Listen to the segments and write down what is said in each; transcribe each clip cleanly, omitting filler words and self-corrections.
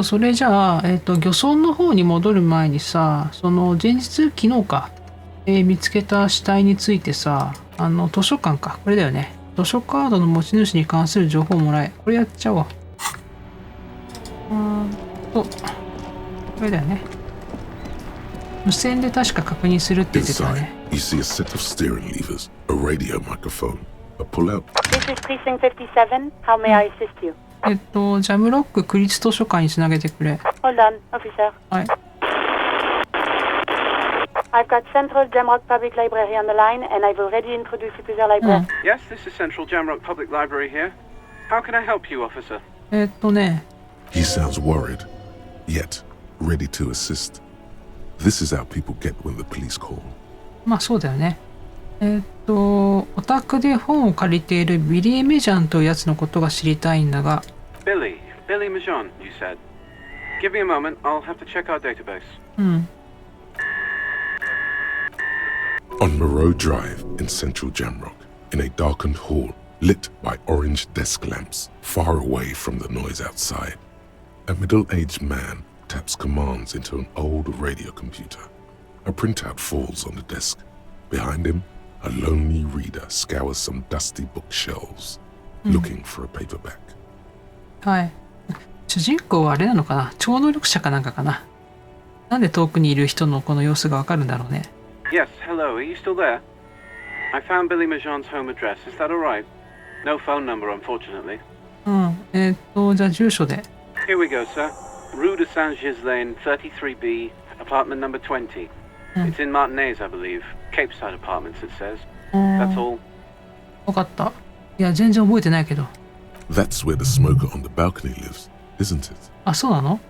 それじゃあ、漁村の方に戻る前にさ、その前日、昨日か、見つけた死体についてさ、図書館か、これだよね。図書カードの持ち主に関する情報をもらえ。これやっちゃおう。これだよね。無線で確か確認するって言ってたね。You see a set of steering levers, a radio microphone, a pull-out. This is Precinct 57. How may I assist you? ジャムロック区立図書館につなげてくれ。Hold on, officer. はい。I've got Central Jamrock Public Library on the line, and I've already introduced you to their library. Yes, this is Central Jamrock Public Library here. How can I help you, officer? ね。He sounds worried, yet ready to assist. This is how people get when the police call. まあそうだよね。お宅で本を借りているビリー・メジャンというやつのことが知りたいんだが。Billy Mejean, you said. Give me a moment, I'll have to check our database. On Moreau Drive in central Jamrock, in a darkened hall lit by orange desk lamps, far away from the noise outside, a middle-aged man taps commands into an old radio computer. A printout falls on the desk. Behind him, a lonely reader scours some dusty bookshelves, looking for a paperback. はい。主人公はあれなのかな？超能力者かなんかかな？なんで遠くにいる人のこの様子がわかるんだろうね。Yes, hello, are you still there? I found Billy Mejean's home address. Is that alright? No phone number, unfortunately. じゃあ住所で。Here we go, sir. Rue de Saint-Ghislain, 33B, apartment number 20. It's in Martinez, I believe. Capeside Apartments, it says. That's all. わかった。いや、全然覚えてないけど。That's where the smoker on the balcony lives, isn't it? あ、そうなの？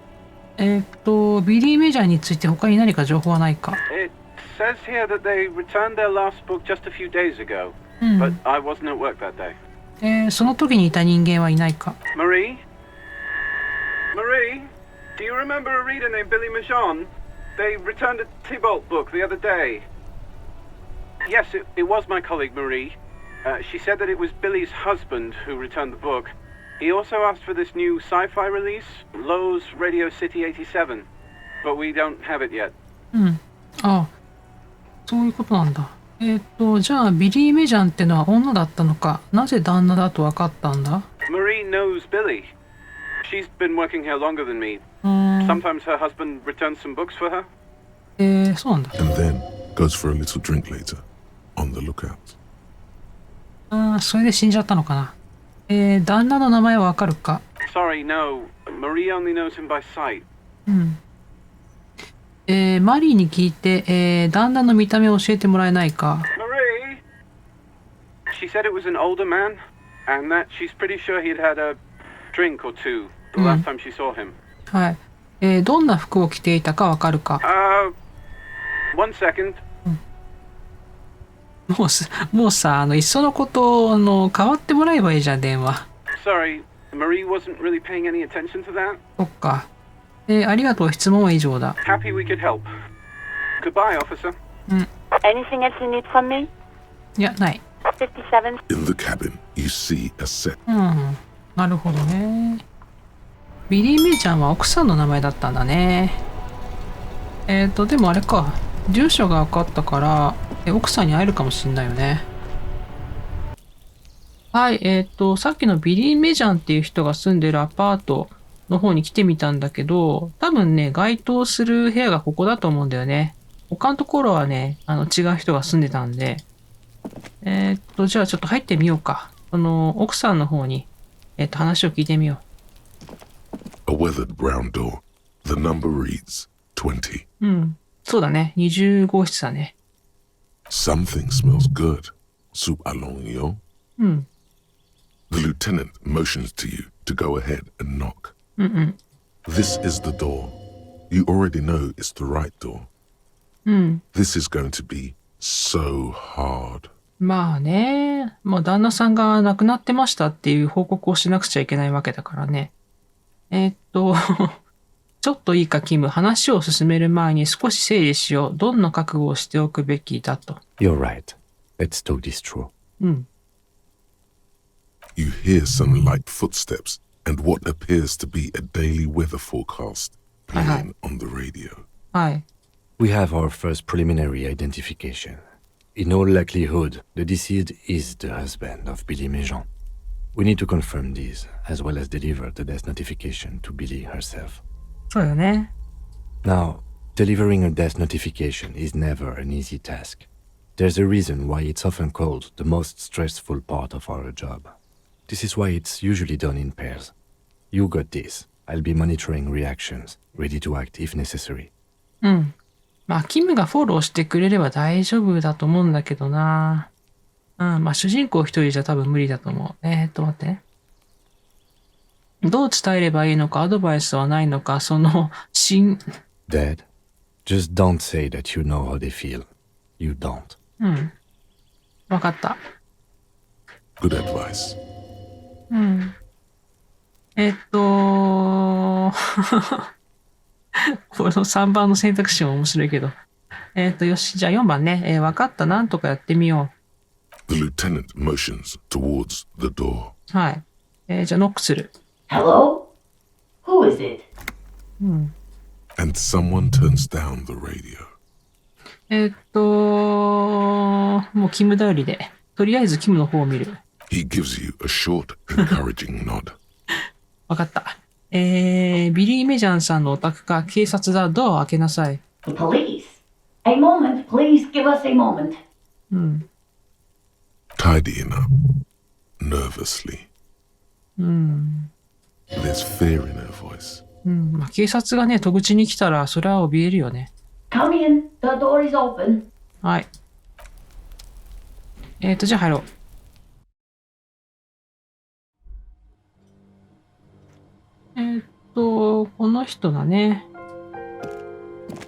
ビリー・メジャーについて他に何か情報はないか？ It says here that they returned their last book just a few days ago, but I wasn't at work that day. その時にいた人間はいないか？ Marie? Do you remember a reader named Billy Mejean? They returned a Tybalt book the other day. Yes, it was my colleague Marie. She said that it was Billy's husband who returned the book. He also asked for this new sci-fi release, Lowe's Radio City 87, but we don't have it yet. あ、そういうことなんだ。じゃあビリー・メジャンってのは女だったのか、なぜ旦那だと分かったんだ？ Marie knows Billy. She's been working here longer than me. Sometimes her husband returns some books for her. そうなんだ。And then goes for a little drink later, on the lookout. それで死んじゃったのかな。旦那の名前はわかるか？ Sorry, no. Marie only knows him by sight. マリーに聞いて、旦那の見た目を教えてもらえないか？ Marie? She said it was an older man, and that she's pretty sure he'd had a drink or two the last time she saw him. はい。どんな服を着ていたかわかるか？ One second. もうさ、いっそのこと代わってもらえばいいじゃん、電話。Sorry, Marie wasn't really paying any attention to that. そっか。ありがとう、質問は以上だ。Happy we could help. Goodbye, officer. Anything else you need from me? いや、ない。57. In the cabin, you see a set. なるほどね。ビリー・メイちゃんは奥さんの名前だったんだね。でもあれか。住所が分かったから、奥さんに会えるかもしんないよね。はい、さっきのビリー・メジャンっていう人が住んでるアパートの方に来てみたんだけど、多分ね、該当する部屋がここだと思うんだよね。他のところはね、違う人が住んでたんで。じゃあちょっと入ってみようか。奥さんの方に、話を聞いてみよA weathered brown door. The number reads 20. そうだね。20号室だね。Something smells good. Soup allons yo. The lieutenant motions to you to go ahead and knock. This is the door. You already know it's the right door. This is going to be so hard. まあね。もう旦那さんが亡くなってましたっていう報告をしなくちゃいけないわけだからね。ちょっといいか、キム。話を進める前に少し整理しよう。どんな覚悟をしておくべきだと。You're right. Let's do this through. You hear some light footsteps and what appears to be a daily weather forecast playing on the radio. はい。We have our first preliminary identification. In all likelihood, the deceased is the husband of Billy Méjean. We need to confirm these, as well as deliver the death notification to Billy herself. そうよね。Now, delivering a death notification is never an easy task. There's a reason why it's often called the most stressful part of our job. This is why it's usually done in pairs. You got this. I'll be monitoring reactions, ready to act if necessary. うん。まあ、キムがフォローしてくれれば大丈夫だと思うんだけどな。うん、まあ、主人公一人じゃ多分無理だと思う。待ってね。どう伝えればいいのかアドバイスはないのか、Dad, just don't say that you know how they feel. You don't. うん。わかった。Good advice. うん。この3番の選択肢も面白いけど。よし。じゃあ4番ね。わかった。なんとかやってみよ The lieutenant motions towards the door. う。はい。じゃあノックする。Hello? Who is it? うん。And someone turns down the radio. もうキム頼りで。とりあえずキムの方を見る。He gives you a short, encouraging nod. わかった。ビリー・メジャンさんのお宅か警察だ。ドアを開けなさい。Police. A moment, please give us a moment. うん。Tidying up, nervously. うん。There's fear in her voice. うん。まあ、警察がね、戸口に来たら、それは怯えるよね。Come in. The door is open. はい。じゃあ入ろう。この人だね。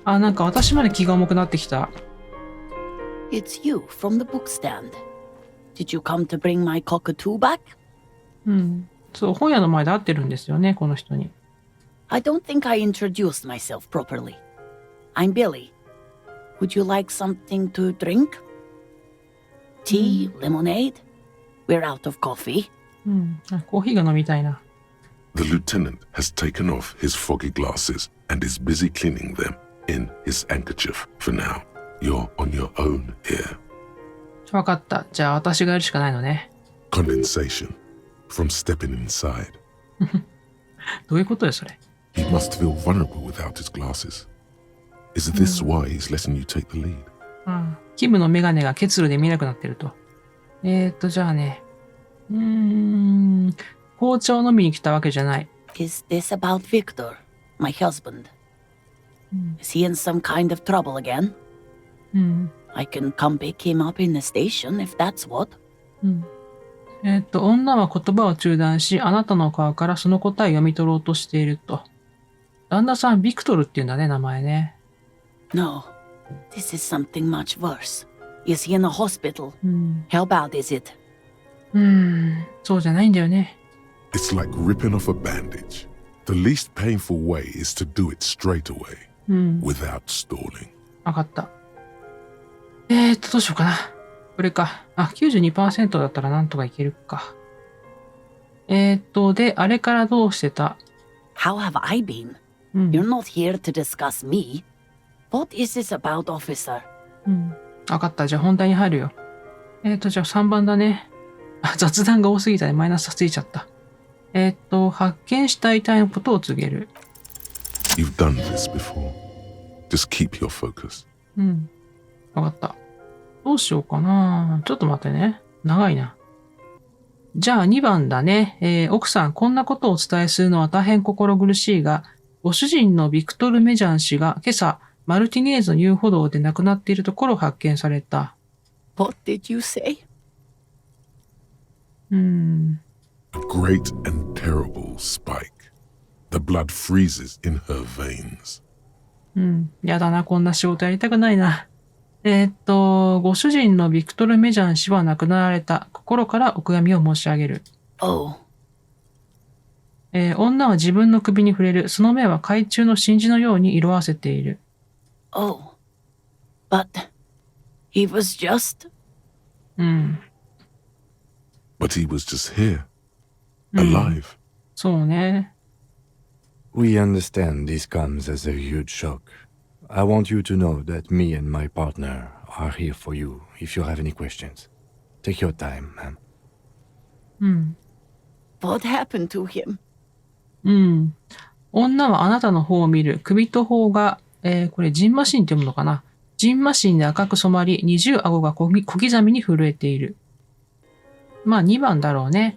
あ、なんか私まで気が重くなってきた。It's you from the bookstand. Did you come to bring my cockatoo back? うん。そう、本屋の前で会ってるんですよね、この人に。I don't think I introduced myself properly. I'm Billy. Would you like something to drink? Tea, lemonade? We're out of coffee. うん。コーヒーが飲みたいな。The lieutenant has taken off his foggy glasses and is busy cleaning them in his handkerchief for now. You're on your own here. わかった。じゃあ私がやるしかないのね。Condensation from stepping inside. どういうことよ、それ。He must feel vulnerable without his glasses. Is this why he's letting you take the lead? うん。キムのメガネが結露で見えなくなってると。じゃあね。紅茶を飲みに来たわけじゃない。Is this about Victor, my husband? Is he in some kind of trouble again? うん。I can come pick him up in the station if that's what. うん。女は言葉を中断し、あなたの顔からその答えを読み取ろうとしていると。旦那さん、ビクトルって言うんだね、名前ね。No, this is something much worse. Is he in a hospital? うん。How bad is it? そうじゃないんだよね。It's like ripping off a bandage. The least painful way is to do it straight away, うん。without stalling. わかった。どうしようかな。これか。あ、92% だったらなんとかいけるか。で、あれからどうしてた？ How have I been? うん。 You're not here to discuss me. What is this about, officer? うん。わかった。じゃあ本題に入るよ。じゃあ3番だね。あ、雑談が多すぎたね。マイナスついちゃった。発見した遺体のことを告げる。You've done this before. Just keep your focus. うん。わかった。どうしようかな。ちょっと待ってね。長いな。じゃあ2番だね。奥さん、こんなことをお伝えするのは大変心苦しいが、ご主人のビクトル・メジャン氏が今朝、マルティネーズの遊歩道で亡くなっているところを発見された。What did you say? A great and terrible spike. The blood freezes in her veins. やだな、こんな仕事やりたくないな。ご主人のビクトル・メジャン氏は亡くなられた。心からお悔やみを申し上げる。Oh. 女は自分の首に触れる。その目は海中の真珠のように色あせている。Oh. But he was just... But he was just here. Alive. そうね。We understand this comes as a huge shock. I want you to know that me and my partner are here for you if you have any questions. Take your time, ma'am. うん。What happened to him? うん。女はあなたの方を見る。首と方が、これ、ジンマシンって読むのかな。ジンマシンで赤く染まり、二重顎が小刻みに震えている。まあ、2番だろうね。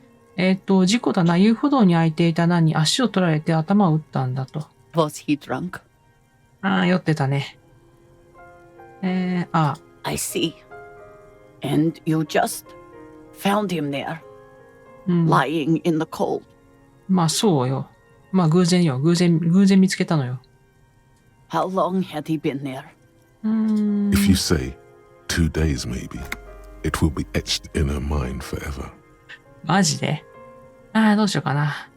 事故だな。遊歩道に開いていた穴に足を取られて頭を打ったんだと。Was he drunk? ああ、酔ってたね。I see. And you just found him there, うん。lying in the cold. まあ、そうよ。まあ、偶然よ。偶然見つけたのよ。How long had he been there? If you say 2 days maybe, it will be etched in her mind forever. マジでどうしようかな。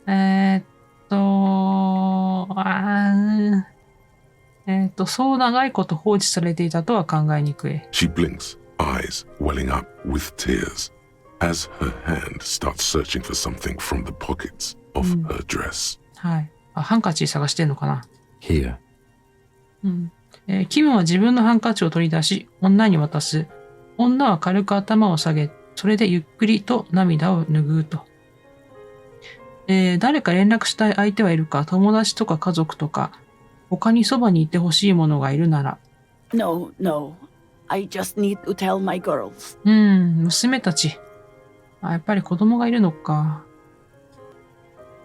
そう長いこと放置されていたとは考えにくい。She blinks, eyes welling up with tears, as her hand starts searching for something from the pockets of her dress. はい。ハンカチ探してんのかな。Here. キムは自分のハンカチを取り出し、女に渡す。女は軽く頭を下げ、それでゆっくりと涙を拭うと。誰か連絡したい相手はいるか、友達とか家族とか、他にそばにいてほしいものがいるなら。No. I just need to tell my girls. 娘たち。やっぱり子供がいるのか。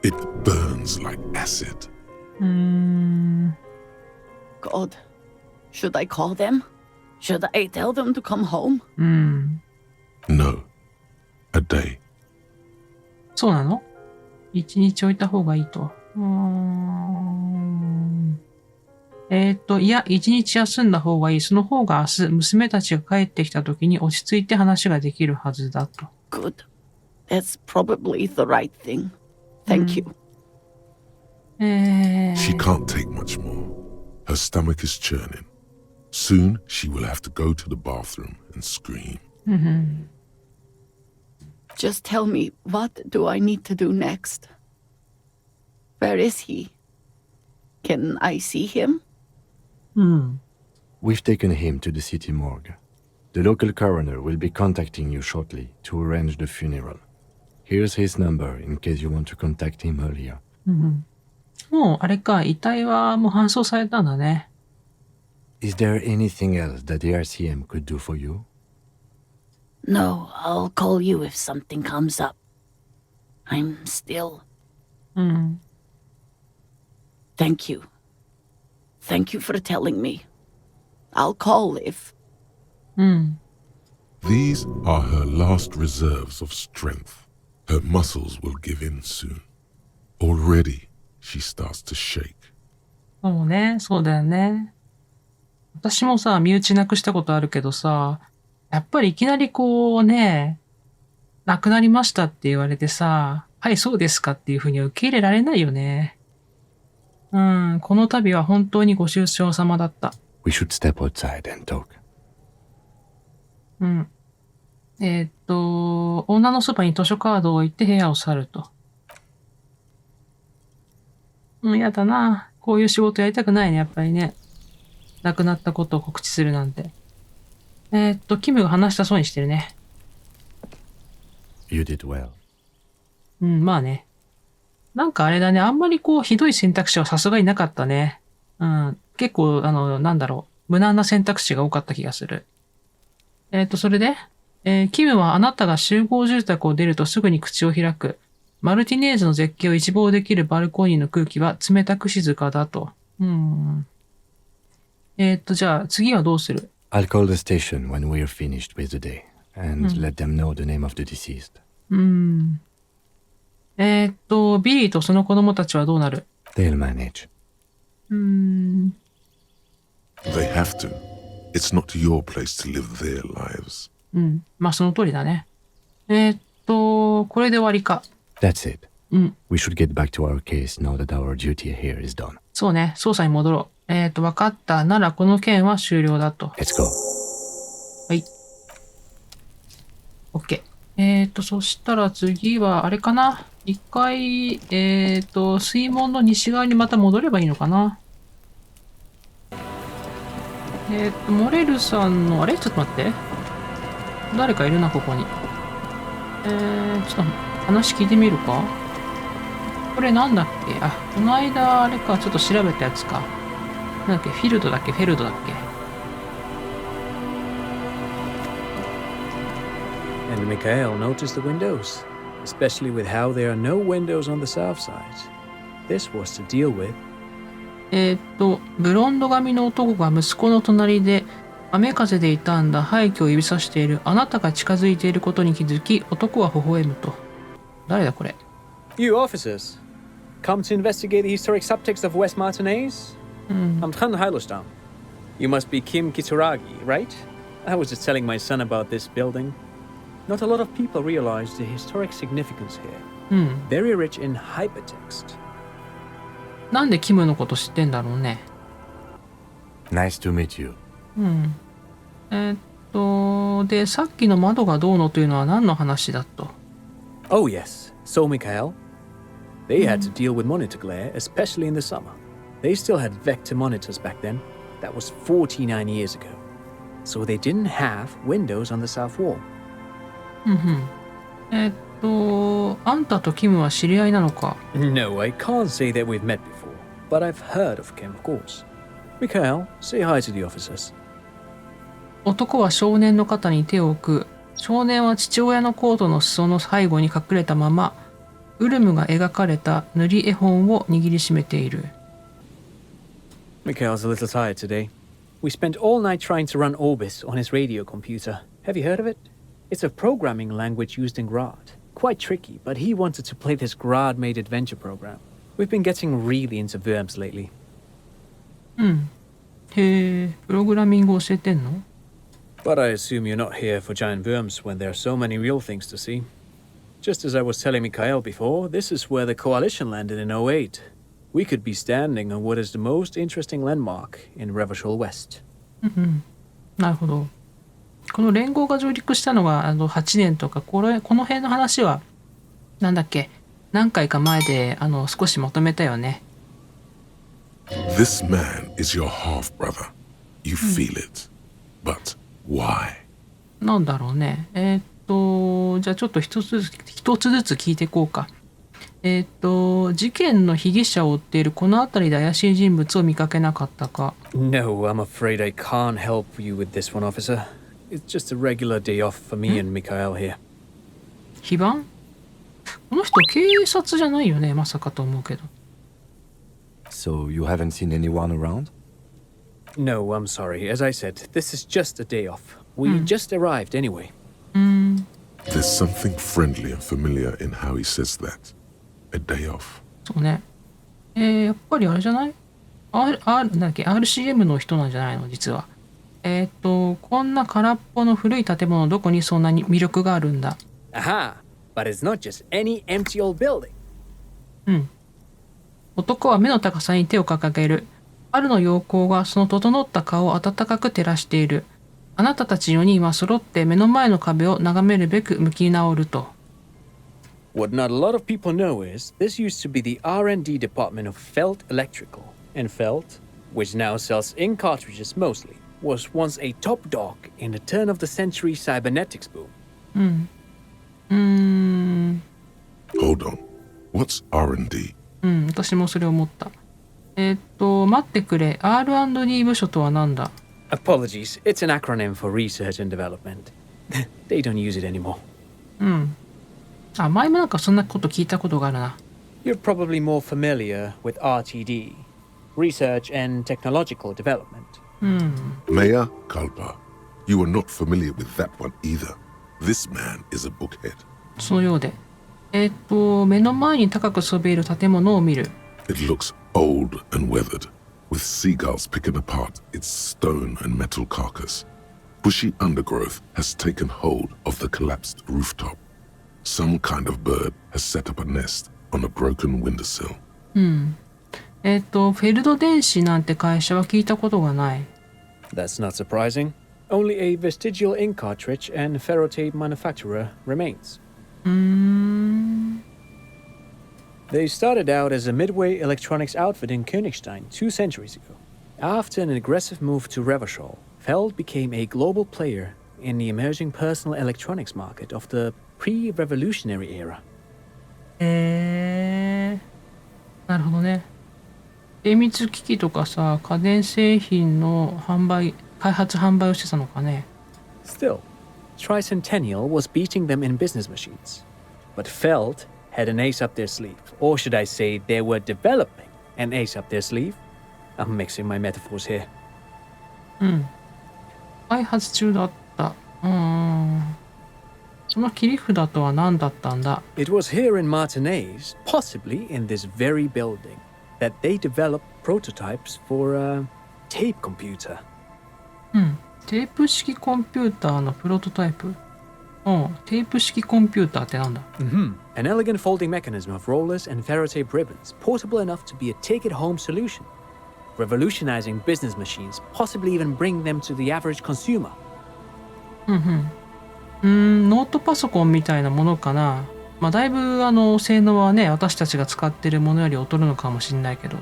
It burns like acid. God, should I call them? Should I tell them to come home? No. A day. そうなの？一日置いた方がいいと。いや、一日休んだ方がいい。その方が明日、娘たちが帰ってきた時に落ち着いて話ができるはずだと。Good. That's probably the right thing. Thank you. She can't take much more. Her stomach is churning. Soon she will have to go to the bathroom and scream. Just tell me, what do I need to do next? Where is he? Can I see him? We've taken him to the city morgue. The local coroner will be contacting you shortly to arrange the funeral. Here's his number in case you want to contact him earlier. もう、あれか、遺体はもう搬送されたんだね。Is there anything else that the RCM could do for you? No, I'll call you if something comes up. I'm still... Thank you. Thank you for telling me. I'll call if... These are her last reserves of strength. Her muscles will give in soon. Already, she starts to shake. そうね、そうだよね。私もさ、身内なくしたことあるけどさ、やっぱりいきなりこうね、亡くなりましたって言われてさ、はい、そうですかっていうふうに受け入れられないよね。この度は本当にご愁傷様だった。We should step outside and talk. 女のそばに図書カードを置いて部屋を去ると。やだな。こういう仕事やりたくないね、やっぱりね。亡くなったことを告知するなんて。キムが話したそうにしてるね。You did well. まあね。なんかあれだね、あんまりこう、ひどい選択肢はさすがになかったね。結構、なんだろう、無難な選択肢が多かった気がする。それで、キムはあなたが集合住宅を出るとすぐに口を開く。マルティネーズの絶景を一望できるバルコニーの空気は冷たく静かだと。じゃあ次はどうする？ I'll call the station when we're finished with the day and let them know the name of the deceased. ビリーとその子供たちはどうなる？ They'll manage. They have to. It's not your place to live their lives. まあその通りだね。これで終わりか。That's it. We should get back to our case now that our duty here is done. そうね、捜査に戻ろう。わかった。ならこの件は終了だと。Let's go. はい。OK。そしたら次は、あれかな。一回、水門の西側にまた戻ればいいのかな。モレルさんの、あれちょっと待って。誰かいるな、ここに。ちょっと話聞いてみるか。これなんだっけ。あ、この間、あれか、ちょっと調べたやつか。なんだっけ、フェルドだっけ。And Mikhail noticed the windows, especially with how there are no windows on the south side. This was to deal with. ブロンド髪の男が息子の隣で雨風で傷んだ廃墟を指さしている。あなたが近づいていることに気づき、男は微笑むと。誰だこれ。 You officers, come to investigate the historic subtext of West Martinez? I'm Tran Heilostam. You must be Kim Kitsuragi, right? I was just telling my son about this building. Not a lot of people realize the historic significance here. Very rich in hypertext. なんでキムのこと知ってんだろうね。Nice to meet you. で、さっきの窓がどうのというのは何の話だと。Oh yes, so Mikhail. They had to deal with monitor glare, especially in the summer. They still had vector monitors back then. That was 49 years ago. So they didn't have windows on the south wall. あんたとキムは知り合いなのか。 No, I can't say that we've met before, but I've heard of Kim, of course. Mikhail, say hi to the officers. 男は少年の肩に手を置く。少年は父親のコートの裾の背後に隠れたまま、ウルムが描かれた塗り絵本を握りしめている。Mikhail's a little tired today. We spent all night trying to run Orbis on his radio computer. Have you heard of it? It's a programming language used in Grad. Quite tricky, but he wanted to play this Grad-made adventure program. We've been getting really into verbs lately. へえ、プログラミング教えてんの？ But I assume you're not here for giant worms when there are so many real things to see. Just as I was telling Mikhail before, this is where the coalition landed in 08. We could be standing on what is the most interesting landmark in Revachol West. なるほど。この連合が上陸したのが8年とか、この辺の話は、なんだっけ、何回か前で少しまとめたよね。This man is your half-brother. You feel it. But why? なんだろうね。じゃあちょっと一つずつ聞いていこうか。事件の被疑者を追っているこの辺りで怪しい人物を見かけなかったか。 No, I'm afraid I can't help you with this one, officer. It's just a regular day off for me and Mikhail here. 非番？この人警察じゃないよね、まさかと思うけど。So you haven't seen anyone around? No, I'm sorry. As I said, this is just a day off. We just arrived anyway. There's something friendly and familiar in how he says that. A day off. そうね。やっぱりあれじゃない？なんだっけ、RCM の人なんじゃないの、実は。こんな空っぽの古い建物どこにそんなに魅力があるんだ。Aha! But it's not just any empty old building. 男は目の高さに手を掲げる。春の陽光がその整った顔を温かく照らしている。あなたたち4人は揃って目の前の壁を眺めるべく向き直ると。What not a lot of people know is this used to be the R&D department of Felt Electrical. And Felt, which now sells ink cartridges mostly, was once a top dog in the turn of the century cybernetics boom. Hold on. What's R&D? 私もそれ思った。待ってくれ。R&D 部署とは何だ？ Apologies, it's an acronym for research and development. They don't use it anymore. 前もなんかそんなこと聞いたことがあるな。You're probably more familiar with RTD, Research and Technological Development. Mayor Kalpa. You are not familiar with that one either. This man is a bookhead. そのようで。目の前に高くそびえる建物を見る。It looks old and weathered, with seagulls picking apart its stone and metal carcass. Bushy undergrowth has taken hold of the collapsed rooftop. Some kind of bird has set up a nest on a broken windowsill. フェルド電子なんて会社は聞いたことがない。That's not surprising. Only a vestigial ink cartridge and ferrotape manufacturer remains. They started out as a midway electronics outfit in Königstein 2 centuries ago. After an aggressive move to Revachol, Feld became a global player in the emerging personal electronics market of the pre-revolutionary era. なるほどね。精密機器とかさ、家電製品の開発販売をしてたのかね。Still, Tricentennial was beating them in business machines. But Feld had an ace up their sleeve. Or should I say they were developing an ace up their sleeve? I'm mixing my metaphors here. 開発中だった。その切り札とは何だったんだ？ It was here in Martinez, possibly in this very building, that they developed prototypes for a tape computer. テープ式コンピューターのプロトタイプ。テープ式コンピューターってなんだ？ An elegant folding mechanism of rollers and ferrotape ribbons, portable enough to be a take-it-home solution. Revolutionizing business machines, possibly even bring them to the average consumer. ノートパソコンみたいなものかな。まあだいぶ性能はね、私たちが使ってるものより劣るのかもしれないけど。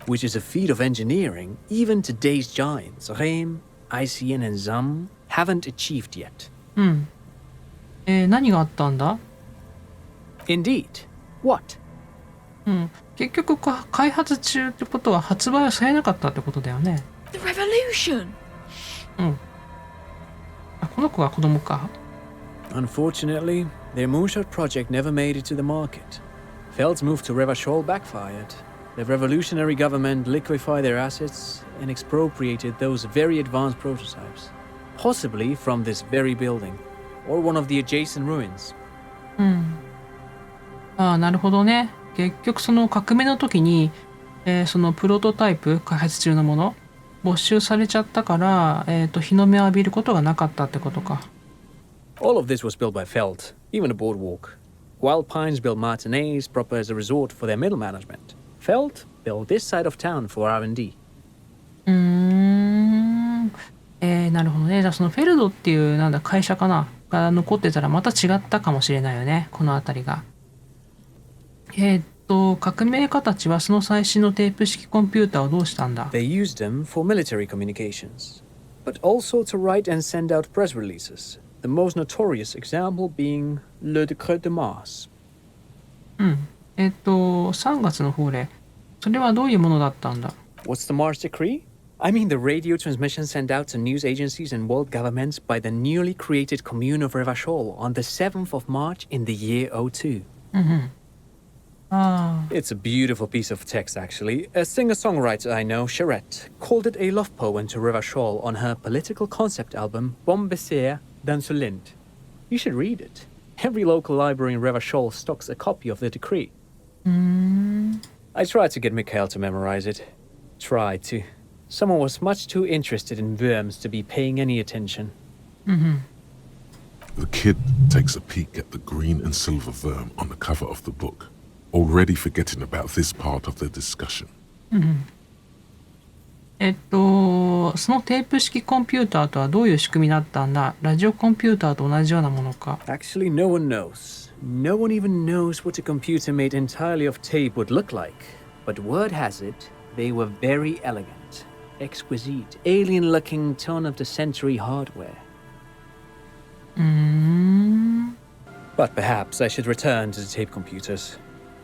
Which is a feat of engineering even today's giants, Rehm, ICN and ZAM, haven't achieved yet. 何があったんだ？ Indeed. What? 結局開発中ってことは発売はされなかったってことだよね。 The revolution! この子が子供か。Unfortunately, their moonshot project never made it to the market. Feld's move to Revachol backfired. The revolutionary government liquefied their assets and expropriated those very advanced prototypes, possibly from this very building, or one of the adjacent ruins. なるほどね。結局その革命の時に、そのプロトタイプ開発中のもの没収されちゃったから、日の目を浴びることがなかったってことか。All of this was built by Feld, even the boardwalk. Wild Pines built Martinez proper as a resort for their middle management. Feld built this side of town for R&D. なるほどね。じゃあそのフェルドっていう会社かなが残ってたらまた違ったかもしれないよね。この辺りが。革命家たちはその最新のテープ式コンピューターをどうしたんだ？ They used them for military communications, but also to write and send out press releases. The most notorious example being Le Décret de Mars. 3月の法令。それはどういうものだったんだ？ What's the Mars Decree? I mean the radio transmission sent out to news agencies and world governments by the newly created commune of Revachol on the 7th of March in the year 02. It's a beautiful piece of text, actually. A singer-songwriter I know, Charette, called it a love poem to Revachol on her political concept album, Bombessier d'Insolente. You should read it. Every local library in Revachol stocks a copy of the decree. I tried to get Mikhail to memorize it. Tried to. Someone was much too interested in worms to be paying any attention. The kid takes a peek at the green and silver worm on the cover of the book, already forgetting about this part of the discussion. そのテープ式コンピューターとはどういう仕組みだったんだ？ラジオコンピューターと同じようなものか？ Actually, no one knows. No one even knows what a computer made entirely of tape would look like. But word has it, they were very elegant, exquisite, alien-looking turn-of-the-century hardware. But perhaps I should return to the tape computers.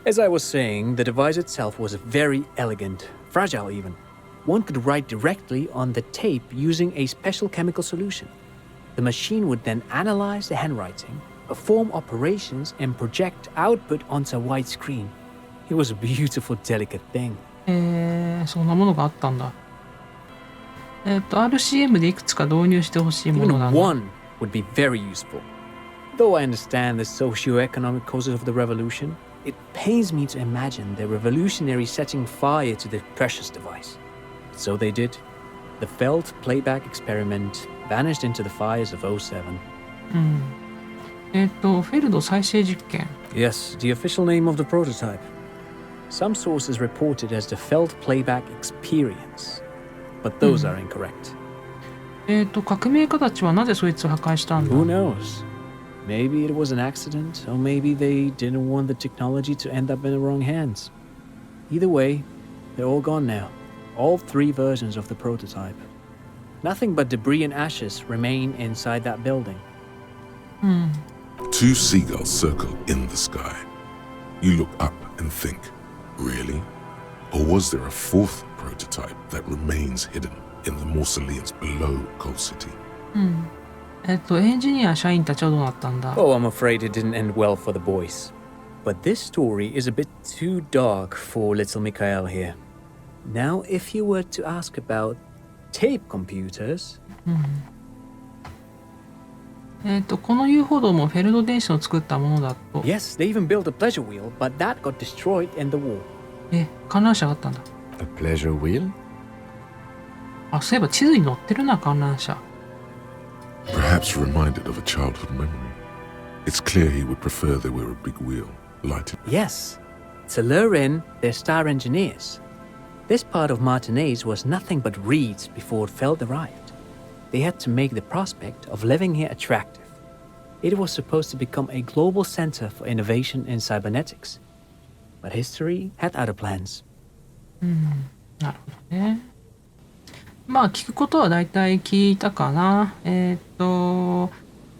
As I was saying, the device itself was very elegant, fragile even. One could write directly on the tape using a special chemical solution. The machine would then analyze the handwriting, perform operations, and project output onto a white screen. It was a beautiful, delicate thing. そんなものがあったんだ。RCM でいくつか導入してほしいものなん Even だ。 one would be very useful. Though I understand the socio-economic causes of the revolution, it pains me to imagine the revolutionaries setting fire to the precious device. So they did. The Feld playback experiment vanished into the fires of 07. フェルド再生実験。 Yes, the official name of the prototype. Some sources report it as the Feld playback experience, but those are incorrect. 革命家たちはなぜそいつを破壊したんだ？ Who knows? Maybe it was an accident, or maybe they didn't want the technology to end up in the wrong hands. Either way, they're all gone now. All 3 versions of the prototype. Nothing but debris and ashes remain inside that building. 2 seagulls circle in the sky. You look up and think, really? Or was there a 4th prototype that remains hidden in the mausoleums below Coal City? エンジニア社員たちはどうなったんだ？ Oh, I'm afraid it didn't end well for the boys. But this story is a bit too dark for little Mikhail here. Now, if you were to ask about tape computers... この遊歩道もフェルド電子の作ったものだと。 Yes, they even built a pleasure wheel, but that got destroyed in the war. 観覧車があったんだ。 A pleasure wheel? あ、そういえば地図に載ってるな、観覧車。 Perhaps reminded of a childhood memory. It's clear he would prefer there were a big wheel, lighted. Yes, to lure in their star engineers. This part of Martinez was nothing but reeds before Feld arrived. They had to make the prospect of living here attractive. It was supposed to become a global center for innovation in cybernetics. But history had other plans. なるほどね。まあ聞くことは大体聞いたかな。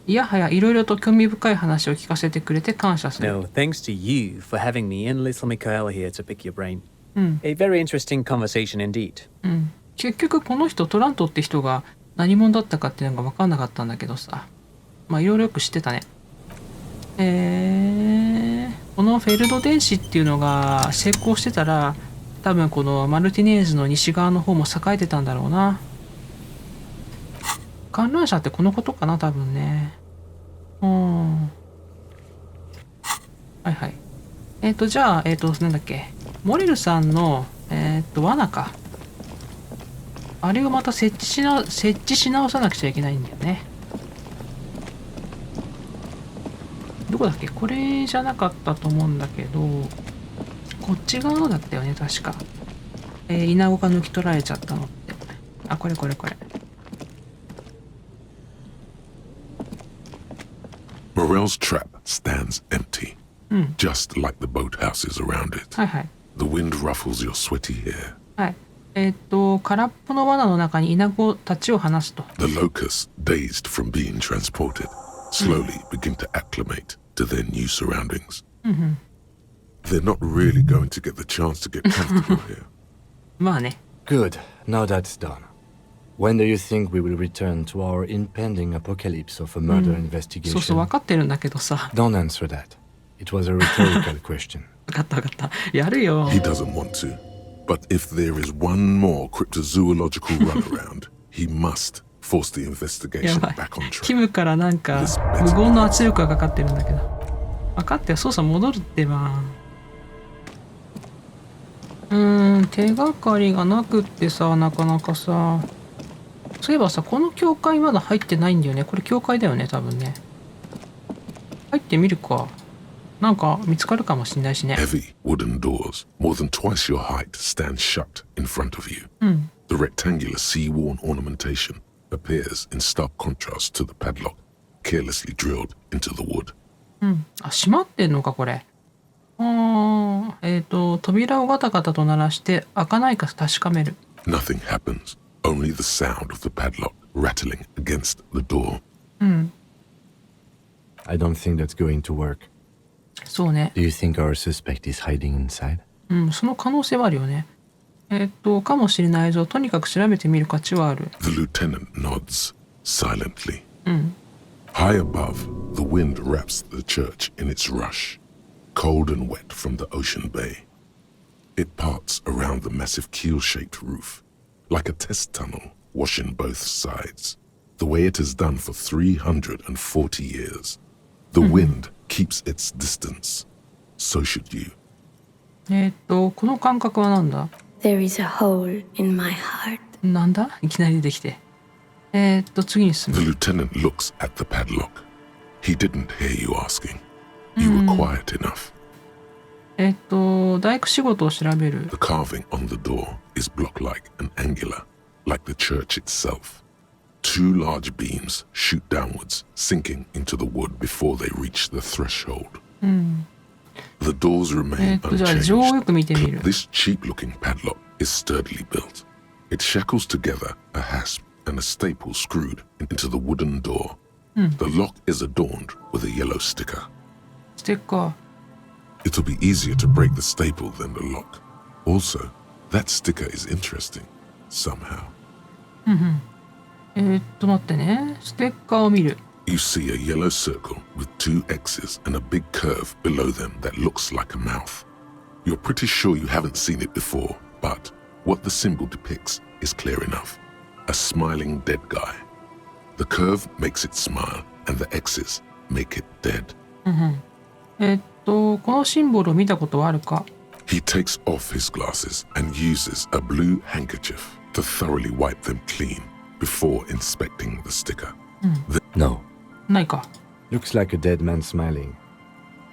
いやはやいろいろと興味深い話を聞かせてくれて感謝する。 No, thanks to you for having me and little Mikhail here to pick your brain. A very interesting conversation indeed. 結局この人トラントって人が何者だったかっていうのが分かんなかったんだけどさ。まあいろいろよく知ってたね。このフェルド電子っていうのが成功してたら多分このマルティネーズの西側の方も栄えてたんだろうな。観覧車ってこのことかな多分ね。はいはい。じゃあなんだっけ、モレルさんの罠か。あれをまた設置し直さなくちゃいけないんだよね。どこだっけ、これじゃなかったと思うんだけど、こっち側のだったよね確か。イナゴが抜き取られちゃったのって。あ、これ。Morel's trap stands empty, just like the boathouses around it. はいはい。The wind ruffles your sweaty hair. はい。空っぽの罠の中にイナゴたちを放すと。The locusts, dazed from being transported, slowly begin to acclimate to their new surroundings. They're not really going to get the chance to get comfortable here. まあね。 Good. Now that's done. When do you think we will return to our impending apocalypse of a murder そうそう、 investigation? 分かってるんだけどさ。 Don't answer that. It was a rhetorical question. 分かった。やるよ。 He doesn't want to. But if there is one more cryptozoological runaround, he must force the や investigation ばい。 back on キ track. ムからなんか無言の圧力がかかってるんだけど。分かったよ、操作戻るってば。手がかりがなくってさ、なかなかさ。そういえばさ、この教会まだ入ってないんだよね。これ教会だよね、多分ね。入ってみるか。なんか見つかるかもしれないしね。 Heavy wooden doors, more than twice your height, stand shut in front of you. The rectangular sea-worn ornamentation appears in stark contrast to the padlock, carelessly drilled into the wood. あ、閉まってんのか、これ。扉をガタガタと鳴らして開かないか確かめる。 Nothing happens, only the sound of the padlock rattling against the door. I don't think that's going to work. そうね。 Do you think our suspect is hiding inside? その可能性はあるよね。かもしれないぞ。とにかく調べてみる価値はある。 The lieutenant nods silently. High above, the wind wraps the church in its rush, cold and wet from the ocean bay. It parts around the massive keel-shaped roof, like a test tunnel washing both sides, the way it has done for 340 years. The wind keeps its distance. So should you. この感覚はなんだ？ There is a hole in my heart. なんだ？いきなり出てきて。次に進 The む。 lieutenant looks at the padlock. He didn't hear you asking. You were quiet enough. 大工仕事を調べる。 The carving on the door is block-like and angular, like the church itself. Two large beams shoot downwards, sinking into the wood before they reach the threshold. The doors remain じゃあ情をよ unchanged. く見てみる。 This cheap-looking padlock is sturdily built. It shackles together a hasp and a staple screwed into the wooden door. The lock is adorned with a yellow sticker. ステッカ It'll be easier to break the staple than the lock. Also, that sticker is interesting, somehow. ー。待ってね。ステッカーを見る。You see a yellow circle with two X's and a big curve below them that looks like a mouth. You're pretty sure you haven't seen it before, but what the symbol depicts is clear enough. A smiling dead guy. The curve makes it smile, and the X's make it dead. このシンボルを見たことはあるか？ He takes off his glasses and uses a blue handkerchief to thoroughly wipe them clean before inspecting the sticker. No. ないか。 Looks like a dead man smiling.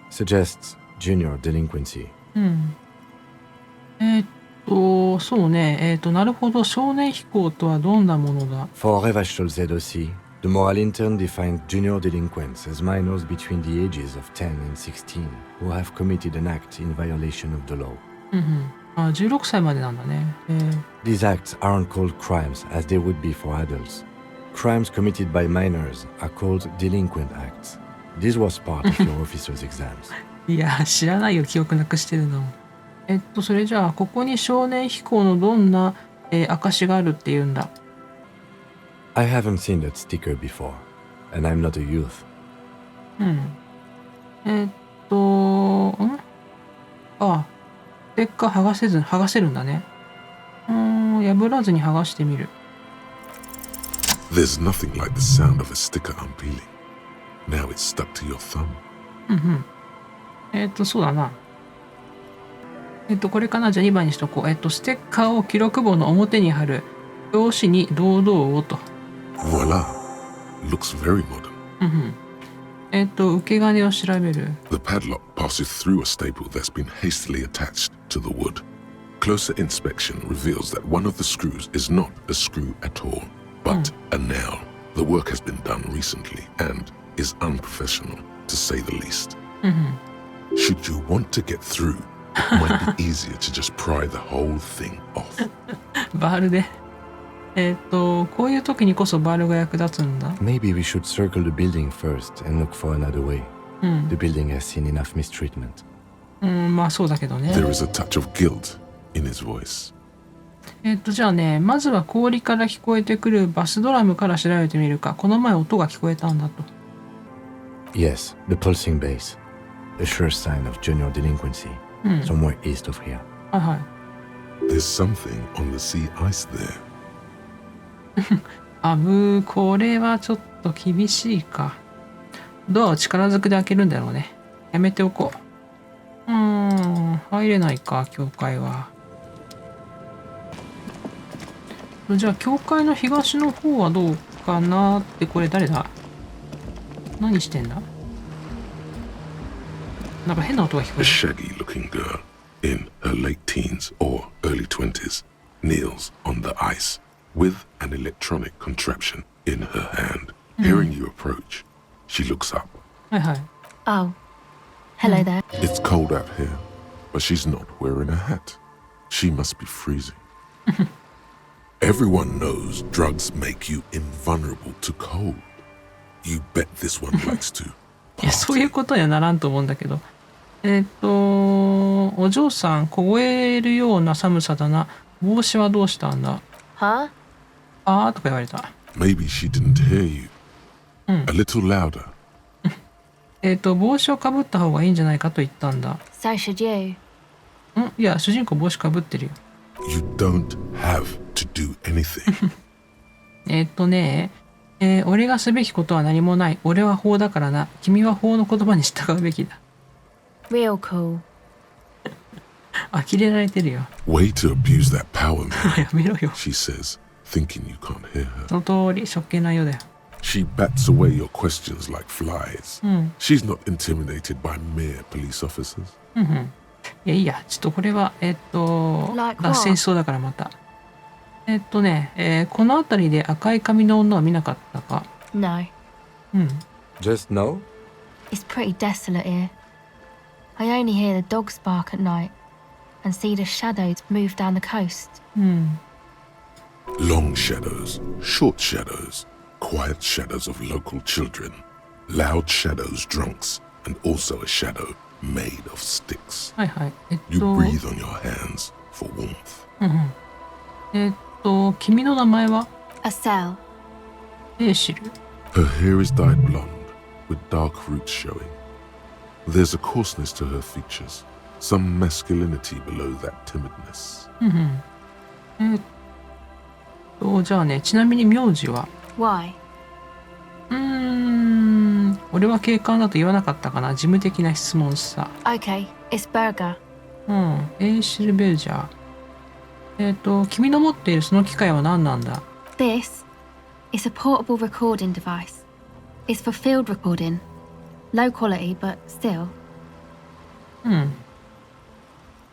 Suggests junior delinquency. そうね。なるほど。少年飛行とはどんなものだ？ For Revachol ZOC, the moral intern defined junior delinquents as minors between the ages of 10 and 16 who have committed an act in violation of the law. あ、16歳までなんだね。These acts aren't called crimes as they would be for adults. Crimes committed by minors are called delinquent acts. This was part of your officer's exams. いや、知らないよ。記憶なくしてるの。それじゃあ、ここに少年飛行のどんな、証があるって言うんだ。I haven't seen that sticker before, and I'm not a youth. あ、ステッカー剥がせるんだね。破らずに剥がしてみる。There's nothing like the sound of a sticker unpeeling. Now it's stuck to your thumb. そうだな。これかな。じゃあ2番にしとこう。ステッカーを記録簿の表に貼る。表紙に堂々をと。Voila! Looks very modern. 受け金を調べる。The padlock passes through a staple that's been hastily attached to the wood. Closer inspection reveals that one of the screws is not a screw at all, but a nail. The work has been done recently and is unprofessional, to say the least. Should you want to get through, it might be easier to just pry the whole thing off. バールで。こういう時にこそバールが役立つんだ。Maybe we should circle the building first and look for another way. The building has seen enough mistreatment. まあそうだけどね。 There is a touch of guilt in his voice. じゃあね、まずは氷から聞こえてくるバスドラムから調べてみるか。この前音が聞こえたんだと。Yes, the pulsing bass. A sure sign of junior delinquency. Somewhere east of here. はいはい。There's something on the sea ice there. これはちょっと厳しいか。ドアを力ずくで開けるんだろうね。やめておこう。入れないか、教会は。じゃあ、教会の東の方はどうかなって、これ誰だ？何してんだ？なんか変な音が聞こえ A る。 shaggy-looking girl in her late teens or early 20s kneels on the ice with an electronic contraption in her hand. Hearing you approach, she looks up. はいはい。Oh, hello there. It's cold out here, but she's not wearing a hat. She must be freezing. Everyone knows drugs make you invulnerable to cold. You bet this one likes to. いや、そういうことにはならんと思うんだけど。お嬢さん、凍えるような寒さだな。帽子はどうしたんだ？ Huh? あーとか言われた。Maybe she didn't hear you. A little louder. 帽子をかぶった方がいいんじゃないかと言ったんだ。So should you. いや、主人公帽子かぶってるよ。You don't have to do anything. 俺がすべきことは何もない。俺は法だからな。君は法の言葉に従うべきだ。Real cool. 呆れられてるよ。Way to abuse that power, man, やめろよ。 she says, thinking you can't hear her. その通り、職権内容だよ。She bats away your questions like flies. She's not intimidated by mere police officers. いや、いいや。ちょっとこれは、Like what? 脱線しそうだからまた。この辺りで赤い髪の女は見なかったか？ No. うん。Just no? It's pretty desolate here. I only hear the dogs bark at night and see the shadows move down the coast. うん。Long shadows, short shadows, quiet shadows of local children, loud shadows drunks, and also a shadow made of sticks. はいはい。You breathe on your hands for warmth. うんうん。君の名前は？ A cell. エーシル。Her hair is dyed blonde, with dark roots showing. There's a coarseness to her features, some masculinity below that timidness. じゃあね、ちなみに名字は？ Why? 俺は警官だと言わなかったかな。事務的な質問さ。Okay, it's Burger. うん。エーシルベルジャー。君の持っているその機械は何なんだ？ This is a portable recording device. It's for field recording. Low quality, but still. うん。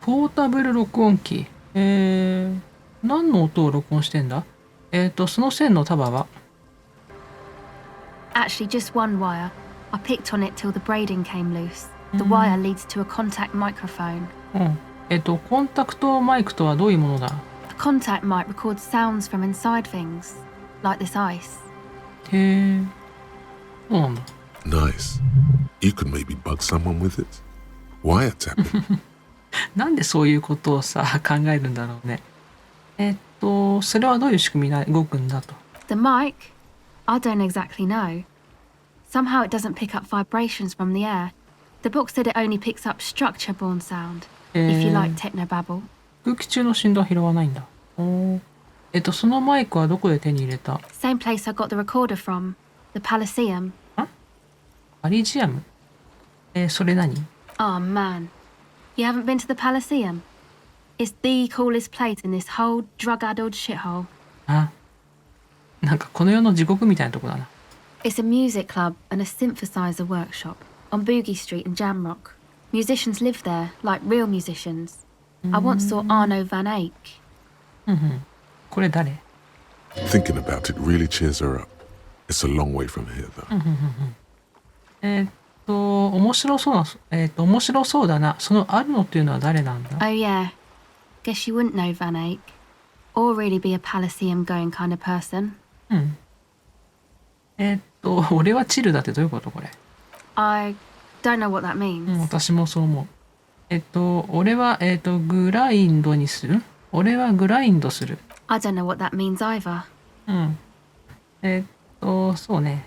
ポータブル録音機。何の音を録音してんだ？その線の束は？ Actually, just one wire. I picked on it till the braiding came loose. The wire leads to a contact microphone. うん。コンタクトマイクとはどういうものだ？ A contact mic records sounds from inside things, like this ice. へえ。そうなんだ。Nice. You could maybe bug someone with it. Wiretapping. なんでそういうことをさ、考えるんだろうね。それはどういう仕組みで動くんだと。The mic? I don't exactly know. Somehow it doesn't pick up vibrations from the air. The book said it only picks up structure-born sound, if you like technobabble. 空気中の振動は拾わないんだ。そのマイクはどこで手に入れた？ Same place I got the recorder from, the Palaceum. アリジアム？それ何？ Oh man, you haven't been to the Palaceum? It's the coolest place in this whole drug-addled shithole. あ、なんかこの世の地獄みたいなとこだな。It's a music club and a synthesizer workshop on Boogie Street in Jamrock. Musicians live there, like real musicians. I once saw Arno van Eyck. これ誰？ Thinking about it really cheers her up. It's a long way from here, though. 面白そうな、面白そうだな。そのアルノっていうのは誰なんだ？ Oh yeah. Guess you wouldn't know Van Eyck. Or really be a Palaceum going kind of person. うん。俺はチルだってどういうことこれ？ I don't know what that means. 私もそう思う。俺は、グラインドにする？俺はグラインドする。I don't know what that means either. うん。そうね。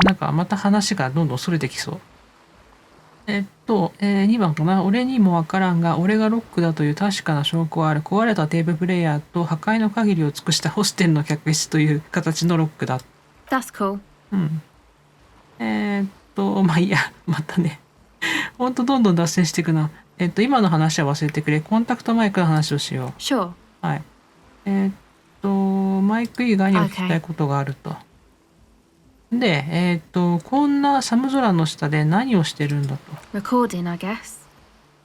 なんかまた話がどんどんそれてきそう。2番かな。俺にもわからんが、俺がロックだという確かな証拠はある。壊れたテーププレイヤーと破壊の限りを尽くしたホステルの客室という形のロックだ。That's cool. うん。まあいいや。またね。ほんとどんどん脱線していくな。今の話は忘れてくれ。コンタクトマイクの話をしよう。Sure. はい。マイク以外にも聞きたいことがあると。で、こんな寒空の下で何をしてるんだと。Recording, I guess.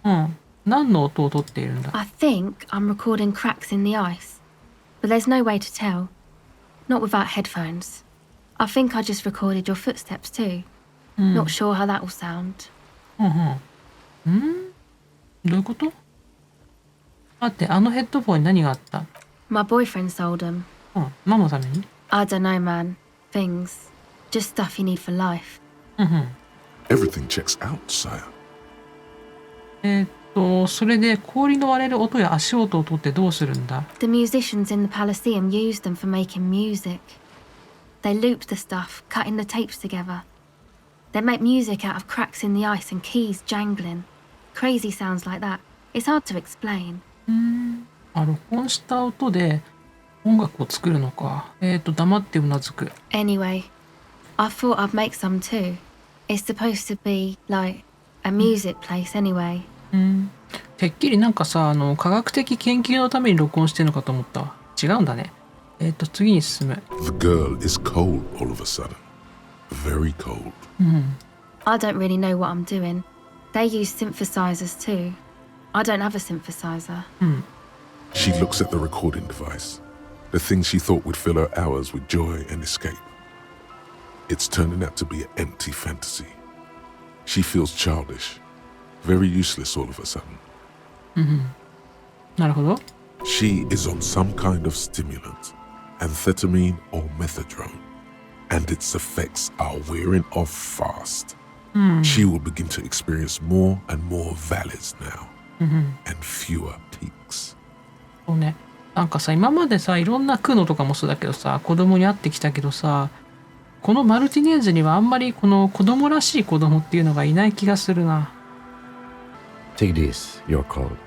うん。何の音を取っているんだ？ I think I'm recording cracks in the ice. But there's no way to tell. Not without headphones. I think I just recorded your footsteps too. Not sure how that will sound. どういうこと？待って、あのヘッドフォンに何があった？ My boyfriend sold them. 何のために？ I don't know, man. Things. Just stuff you need for life. Everything checks out, sire. それで氷の割れる音や足音を取ってどうするんだ？ The musicians in the Palaceum used them for making music. They looped the stuff, cutting the tapes together. They make music out of cracks in the ice and keys jangling. Crazy sounds like that. It's hard to explain. 録音した音で音楽を作るのか。黙ってうなずく。Anyway, I thought I'd make some too. It's supposed to be like a music place anyway. てっきりなんかさ、科学的研究のために録音してるのかと思ったわ。違うんだね。次に進む。The girl is cold all of a sudden. Very cold. I don't really know what I'm doing. They use synthesizers too. I don't have a synthesizer. She looks at the recording device. The thing she thought would fill her hours with joy and escape. It's turning out to be an empty fantasy. She feels childish, very useless all of a sudden. なるほど。She is on some kind of stimulant, amphetamine or methadone, and its effects are wearing off fast. She will begin to experience more and more valleys now, and fewer peaks. そうね。なんかさ、今までさ、いろんな苦悩とかもそうだけどさ、子供に会ってきたけどさ、このマルティネーズにはあんまりこの子供らしい子供っていうのがいない気がするな。Take this, you're cold.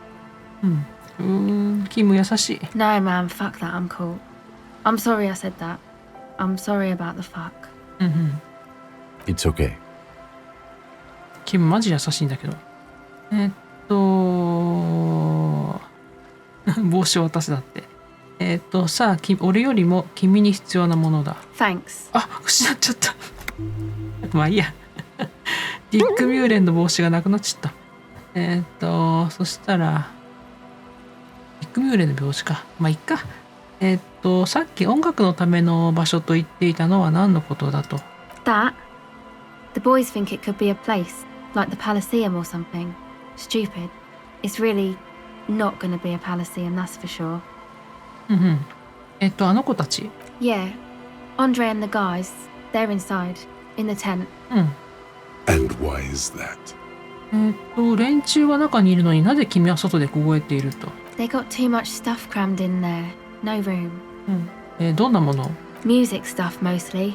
キム優しい。No, man, fuck that, I'm cool. I'm sorry I said that. I'm sorry about the fuck. It's okay. キムマジ優しいんだけど。帽子を渡せだって。さあ、俺よりも君に必要なものだ。Thanks. あ、失っちゃった。まあいいや。ディック・ミューレンの帽子がなくなっちゃった。そしたら、ディック・ミューレンの帽子か。まあいっか。さっき音楽のための場所と言っていたのは何のことだと。That? The boys think it could be a place, like the Palaceum or something. Stupid. It's really not gonna be a Palaceum, that's for sure. あの子たち。Yeah. Andre and the guys, they're inside, in the tent. And why is that? 連中は中にいるのになぜ君は外で凍えていると。They got too much stuff crammed in there. No room. どんなもの？ Music stuff mostly.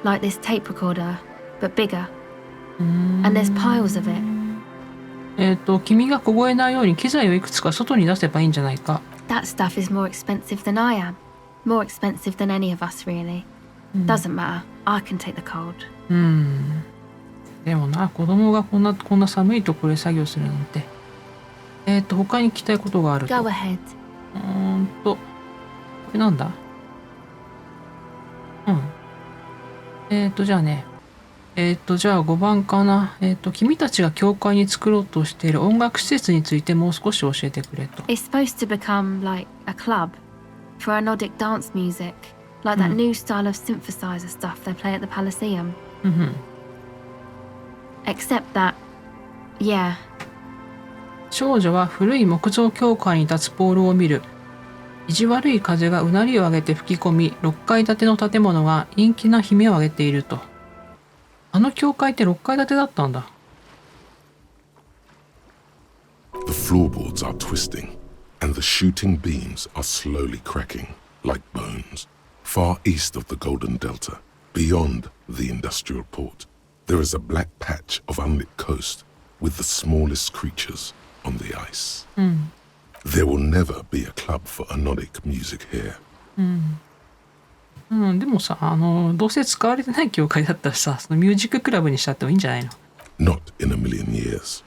Like this tape recorder, but bigger. And there's piles of it. 君が凍えないように機材をいくつか外に出せばいいんじゃないか。That stuff is more expensive than I am. More expensive than any of us, really. Doesn't matter. I can take the cold. でもな、子供がこんな寒いところで作業するなんて。他に聞きたいことがあると。 Go ahead. これなんだ？じゃあね。じゃあ5番かな。君たちが教会に作ろうとしている音楽施設についてもう少し教えてくれと。It's supposed to become like a club for Nordic dance music, like that new style of synthesizer stuff they play at the Palaceum. Except that, yeah. 少女は古い木造教会に立つポールを見る。意地悪い風がうなりを上げて吹き込み、6階建ての建物が陰気な悲鳴を上げていると。あの教会って6階建てだったんだ。The floorboards are twisting, and the shooting beams are slowly cracking, like bones. Far east of the Golden Delta, beyond the industrial port, there is a black patch of unlit coast with the smallest creatures on the ice. There will never be a club for Anodic music here. でもさ、どうせ使われてない教会だったらさ、そのミュージッククラブにしちゃってもいいんじゃないの？ Not in a million years.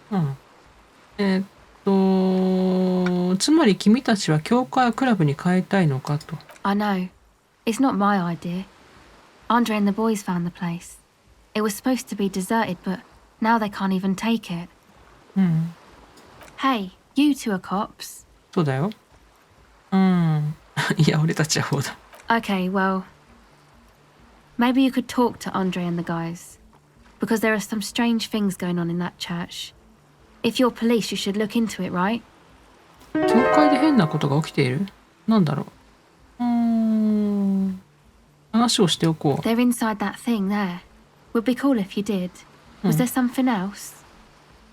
つまり君たちは教会をクラブに変えたいのかと。I know. It's not my idea. Andre and the boys found the place. It was supposed to be deserted, but now they can't even take it. Hey, you two are cops. そうだよ。いや、俺たちはほうだ。Okay, well, maybe you could talk to Andre and the guys, because there are some strange things going on in that church. If you're police, you should look into it, right? 教会で変なことが起きている？なんだろう。話をしておこう。They're inside that thing there. Would be cool if you did. Was there something else?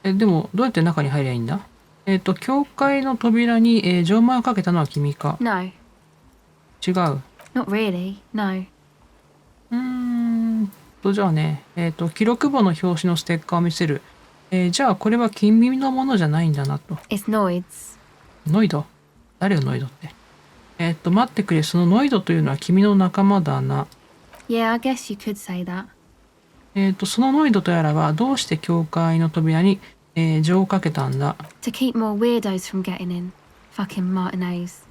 でも、どうやって中に入りゃいいんだ？教会の扉に、錠前をかけたのは君か？ No. 違う。Not really, no. じゃあね、記録簿の表紙のステッカーを見せる。じゃあこれは君のものじゃないんだなと。It's Noid's. ノイド？誰よノイドって。待ってくれ、そのノイドというのは君の仲間だな。Yeah, I guess you could say that. そのノイドとやらはどうして教会の扉に、錠をかけたんだ？ To keep more weirdos from getting in. Fucking Martinez.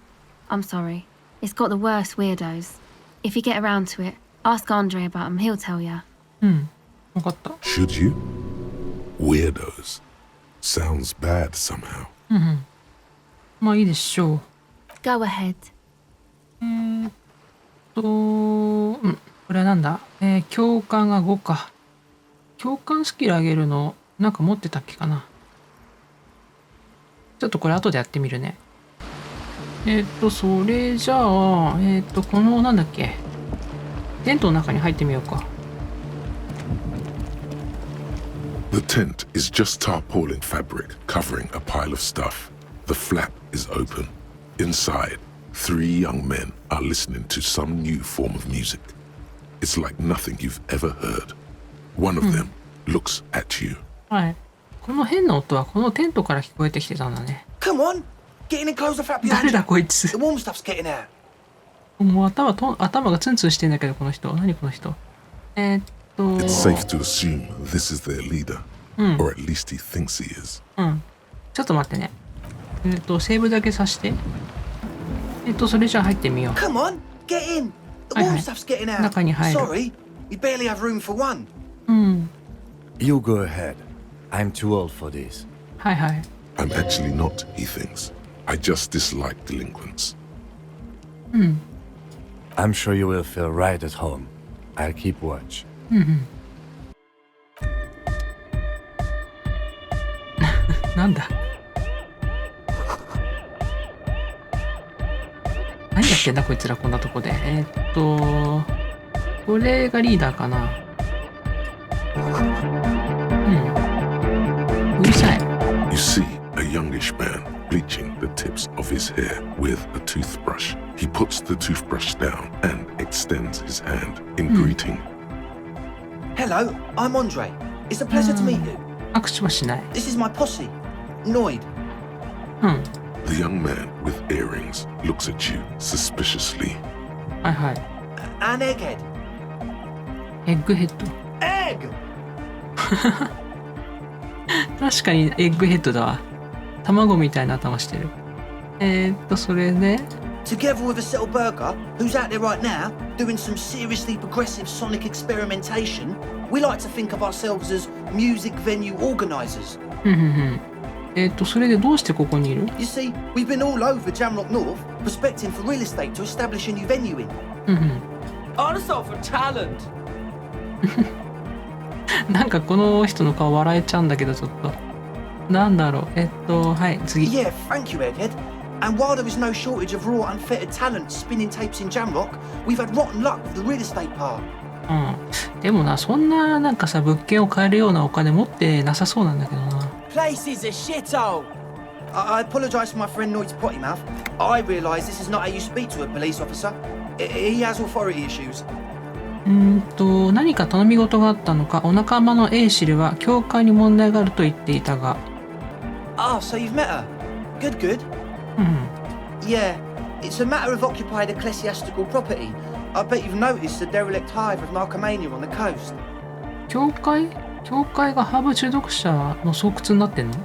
I'm sorry. It's got the worst weirdos. If you get around to it, ask Andre about them, he'll tell ya. わかった。Should you? Weirdos. Sounds bad somehow. まあいいでしょう。Go ahead. これはなんだ？共感が5か。共感スキル上げるの、なんか持ってたっけかな。ちょっとこれ後でやってみるね。それじゃあ、この、なんだっけ。テントの中に入ってみようか。The tent is just tarpaulin fabric covering a pile of stuff. The flap is open. Inside, 3 young men are listening to some new form of music. It's like nothing you've ever heard. One of them looks at you. はい。この変な音はこのテントから聞こえてきてたんだね。Come on! Get in and close the flap behind you! 誰だこいつ。 The warm stuff's getting out. もう頭がツンツンしてんだけど、この人。何この人。It's safe to assume this is their leader. Or at least he thinks he is. ちょっと待ってね。セーブだけさして。それじゃあ入ってみよう。Come on! Get in! The warm stuff's getting out. 中に入る。Sorry, we barely have room for one. You go ahead. I'm too old for this. はいはい。I'm actually not, he thinks. I just dislike delinquents. I'm sure you will feel right at home. I'll keep watch. なんだ何やってんだこいつらこんなとこで。これがリーダーかな。うるさい。You see a youngish man bleaching the tips of his hair with a toothbrush. He puts the toothbrush down and extends his hand in greeting. Hello, I'm Andre. It's a pleasure to meet you. 握手はしない。This is my posse, Noid. The young man with earrings looks at you suspiciously. はいはい。 An egghead. エッグヘッド。Egg! 確かにエッグヘッドだわ。卵みたいな頭してる。それで Together with a Settle Burger, who's out there right now, doing some seriously progressive sonic experimentation, we like to think of ourselves as music venue organisers. それでどうしてここにいる？ You see, we've been all over Jamrock North, prospecting for real estate to establish a new venue in. Also for talent! なんかこの人の顔笑えちゃうんだけどちょっと。なんだろう。はい次。Yeah, thank you, Egghead. And while there is no shortage of raw, unfettered talent spinning tapes in Jamrock, we've had rotten luck with the real estate part. でもな、そんななんかさ物件を買えるようなお金持ってなさそうなんだけどな。Place is a shithole. I apologise for my friend Noid's potty mouth. I realise this is not how you speak to a police officer. He has authority issues. 何か頼み事があったのか、お仲間のエーシルは教会に問題があると言っていたが。Ah, so you've met her. Good, good. Yeah, it's a matter of occupied ecclesiastical property. I bet you've noticed the derelict hive of narcomania on the coast. 教会がハーブ中毒者の巣窟になってんの？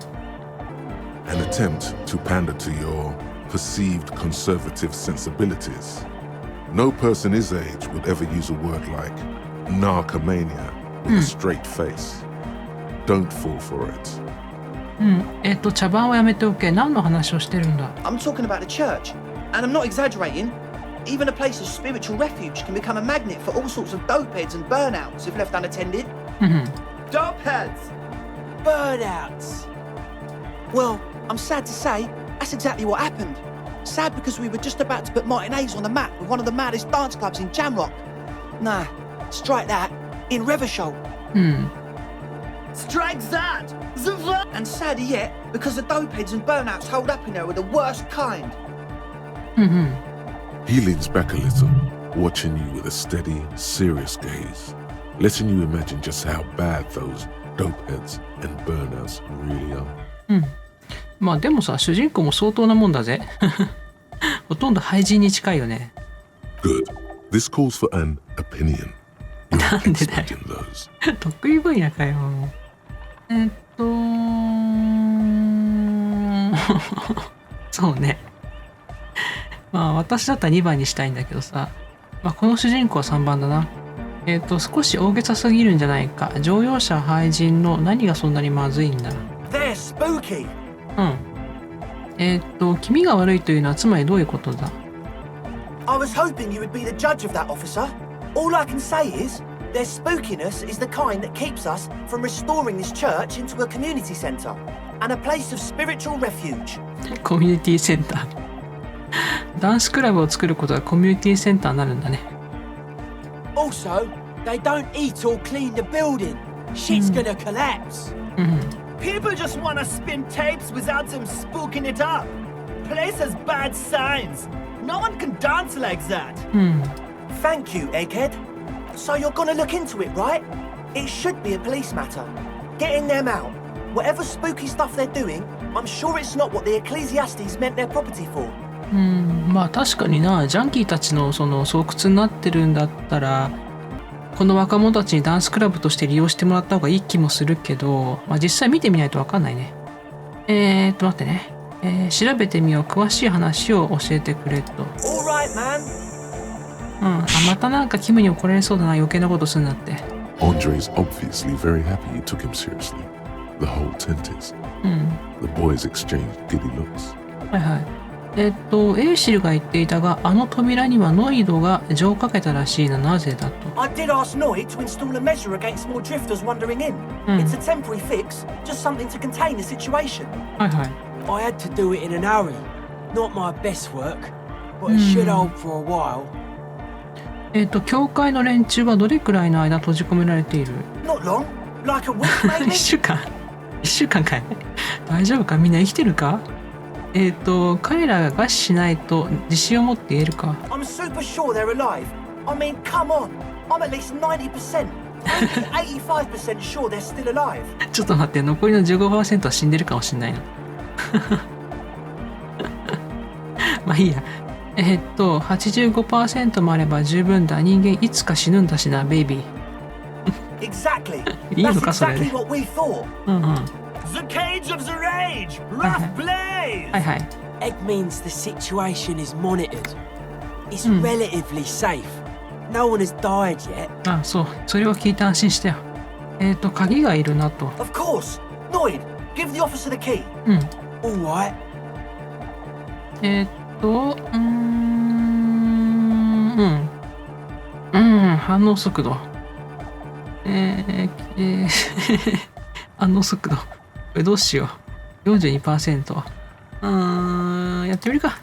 An attempt to pander to your perceived conservative sensibilities. No person his age would ever use a word like narcomania with a straight face. Don't fall for it. 茶番はやめておけ。何の話をしてるんだ？ I'm talking about the church, and I'm not exaggerating. Even a place of spiritual refuge can become a magnet for all sorts of dopeheads and burnouts if left unattended. Dopeheads! Burnouts! Well, I'm sad to say, that's exactly what happened. Sad because we were just about to put Martinez on the map with one of the maddest dance clubs in Jamrock. Nah, strike that, in Revachol. Strike that! And sadder yet, because the dopeheads and burnouts holed up in there are the worst kind. He leans back a little, watching you with a steady, serious gaze, letting you imagine just how bad those dopeheads and burnouts really are. まあでもさ、主人公も相当なもんだぜ。ほとんど廃人に近いよね。Good. This calls for an opinion. なんでだよ。得意分野かよ。そうね。まあ私だったら2番にしたいんだけどさ。まあこの主人公は3番だな。少し大げさすぎるんじゃないか。乗用車廃人の何がそんなにまずいんだ。They're spooky. 気味が悪いというのはつまりどういうことだ？ I was hoping you would be the judge of that, officer. All I can say is, their spookiness is the kind that keeps us from restoring this church into a community centre and a place of spiritual refuge. コミュニティセンター。ダンスクラブを作ることがコミュニティセンターになるんだね。Also, they don't eat or clean the building. Shit's gonna collapse. People just wanna spin tapes without them spooking it up. Place has bad signs. No one can dance like that. Thank you, Egghead. So you're gonna look into it, right? It should be a police matter. Getting them out. Whatever spooky stuff they're doing, I'm sure it's not what the Ecclesiastes meant their property for. まあ確かにな、ジャンキーたちのその巣窟になってるんだったら、この若者たちにダンスクラブとして利用してもらった方がいい気もするけど、まあ実際見てみないとわかんないね。待ってね。調べてみよう。詳しい話を教えてくれと。Alright, man. またなんかキムに怒られそうだな、余計なことするなって。Andre's obviously very happy you took him seriously. The whole tent is. The boys exchanged giddy looks. はいはい。エーシルが言っていたが、あの扉にはノイドが錠をかけたらしいな。なぜだと。I did ask Noid to install a measure against more drifters wandering in. It's a temporary fix, just something to contain the situation. はいはい。I had to do it in an hurry. Not my best work, but it should hold for a while. 教会の連中はどれくらいの間閉じ込められている？ Not long, like a week maybe. 1週間？ 1週間かい？大丈夫か？みんな生きてるか？彼らが餓死しないと自信を持って言えるか？ I'm super sure they're alive. I mean, come on. I'm at least 90%. Maybe 85% sure they're still alive. ちょっと待って、残りの 15% は死んでるかもしんないな。まあいいや。85% もあれば十分だ。人間いつか死ぬんだしな、ベイビー。Exactly. いいのかそれで。That's exactly what we thought. The cage of the rage. Rough blaze. はいはい。 Egg means the situation is monitored. It's relatively safe. No one has died yet. あ、そう。それを聞いて安心したよ。鍵がいるなと。Of course. Noid, give the officer the key. All right. 反応速度。反応速度。これどうしよう。42%。やってみるか。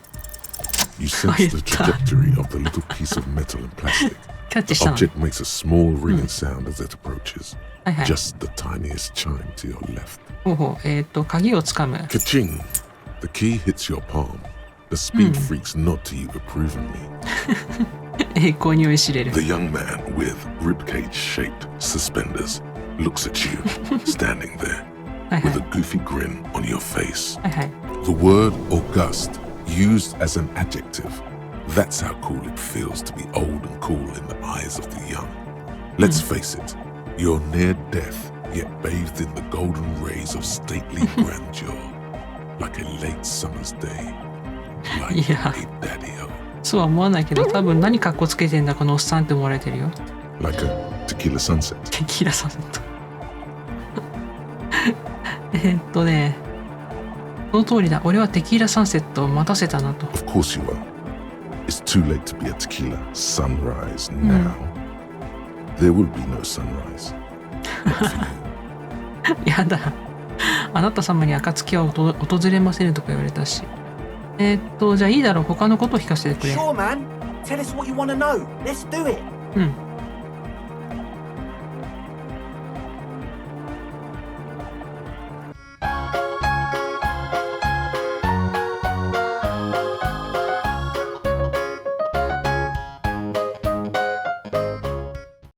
You sense the trajectory of the little piece of metal and plastic. The object makes a small ringing sound as it approaches. Just the tiniest chime to your left. 鍵をつかむ。Ka-ching! The key hits your palm. The speed freaks nod to you approvingly. 栄光に酔いしれる。 The young man with ribcage-shaped suspenders looks at you, standing there, with a goofy grin on your face. The word august, used as an adjective, that's how cool it feels to be old and cool in the eyes of the young. Let's face it, you're near death, yet bathed in the golden rays of stately grandeur, like a late summer's day, like a daddy-o. そうは思わないけど、多分何かっこつけてんだこのおっさんって思われてるよ。Like a tequila sunset. テキーラサンセット。その通りだ。俺はテキーラサンセットを待たせたなと。Of course you are. It's too late to be a tequila sunrise now. There will be no sunrise. やだ。あなた様に暁は訪れませんとか言われたし。じゃあいいだろう。他のことを聞かせてくれ。Sure, man. Tell us what you want to know. Let's do it.